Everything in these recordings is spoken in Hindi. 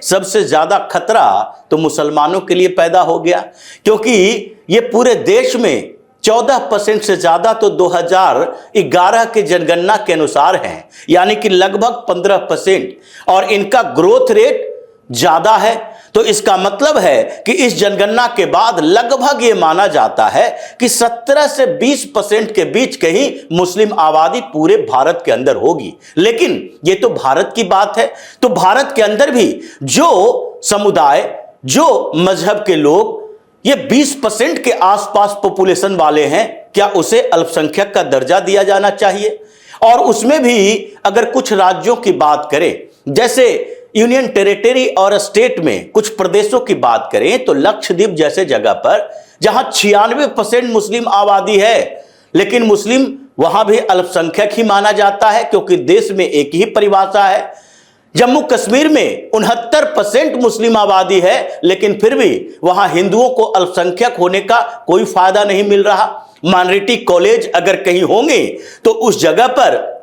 सबसे ज्यादा खतरा तो मुसलमानों के लिए पैदा हो गया, क्योंकि ये पूरे देश में 14% से ज्यादा तो 2011 के जनगणना के अनुसार हैं, यानी कि लगभग 15%, और इनका ग्रोथ रेट ज्यादा है। तो इसका मतलब है कि इस जनगणना के बाद लगभग ये माना जाता है कि 17 से 20% के बीच कहीं मुस्लिम आबादी पूरे भारत के अंदर होगी। लेकिन ये तो भारत की बात है, तो भारत के अंदर भी जो समुदाय, जो मजहब के लोग ये 20% के आसपास पॉपुलेशन वाले हैं, क्या उसे अल्पसंख्यक का दर्जा दिया जाना चाहिए? और उसमें भी अगर कुछ राज्यों की बात करें, जैसे यूनियन टेरिटरी और स्टेट में कुछ प्रदेशों की बात करें, तो लक्षद्वीप जैसे जगह पर जहां 96% मुस्लिम आबादी है, लेकिन मुस्लिम वहां भी अल्पसंख्यक ही माना जाता है, क्योंकि देश में एक ही परिभाषा है। जम्मू कश्मीर में 69% मुस्लिम आबादी है, लेकिन फिर भी वहां हिंदुओं को अल्पसंख्यक होने का कोई फायदा नहीं मिल रहा। माइनॉरिटी कॉलेज अगर कहीं होंगे तो उस जगह पर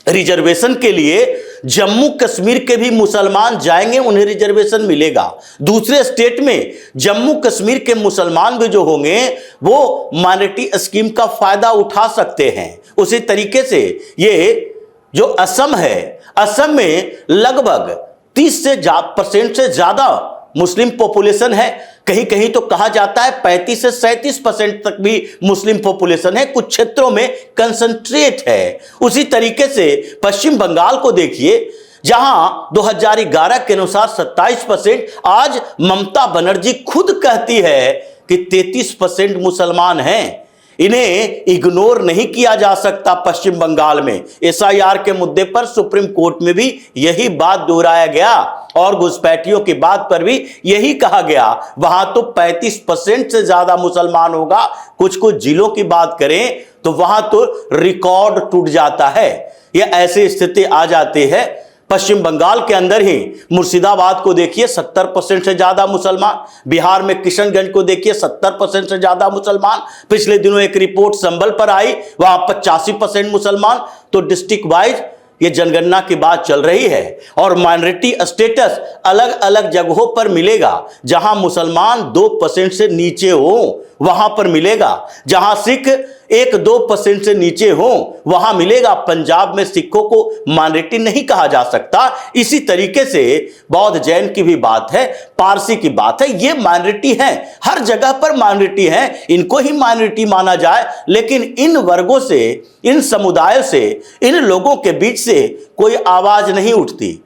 रिजर्वेशन के लिए जम्मू कश्मीर के भी मुसलमान जाएंगे, उन्हें रिजर्वेशन मिलेगा। दूसरे स्टेट में जम्मू कश्मीर के मुसलमान भी जो होंगे वो माइनॉरिटी स्कीम का फायदा उठा सकते हैं। उसी तरीके से ये जो असम है, असम में लगभग 30% से ज्यादा मुस्लिम पॉपुलेशन है। कहीं कहीं तो कहा जाता है 35 से 37% तक भी मुस्लिम पॉपुलेशन है, कुछ क्षेत्रों में कंसंट्रेट है। उसी तरीके से पश्चिम बंगाल को देखिए, जहां 2011 के अनुसार 27%, आज ममता बनर्जी खुद कहती है कि 33% मुसलमान हैं। इन्हें इग्नोर नहीं किया जा सकता। पश्चिम बंगाल में एसआईआर के मुद्दे पर सुप्रीम कोर्ट में भी यही बात दोहराया गया, और घुसपैठियों की बात पर भी यही कहा गया। वहां तो 35% से ज्यादा मुसलमान होगा। कुछ कुछ जिलों की बात करें तो वहां तो रिकॉर्ड टूट जाता है। यह ऐसी स्थिति आ जाती है। पश्चिम बंगाल के अंदर ही मुर्शिदाबाद को देखिए 70% से ज्यादा मुसलमान, बिहार में किशनगंज को देखिए 70% से ज्यादा मुसलमान, पिछले दिनों एक रिपोर्ट संभल पर आई, वहां 85% मुसलमान। तो डिस्ट्रिक्ट वाइज ये जनगणना की बात चल रही है, और माइनॉरिटी स्टेटस अलग अलग जगहों पर मिलेगा। जहां मुसलमान 2% से नीचे हो वहां पर मिलेगा, जहां सिख 1-2% से नीचे हो वहां मिलेगा। पंजाब में सिखों को माइनॉरिटी नहीं कहा जा सकता। इसी तरीके से बौद्ध जैन की भी बात है, पारसी की बात है, ये माइनॉरिटी है, हर जगह पर माइनॉरिटी है, इनको ही माइनॉरिटी माना जाए। लेकिन इन वर्गों से, इन समुदायों से, इन लोगों के बीच से कोई आवाज नहीं उठती।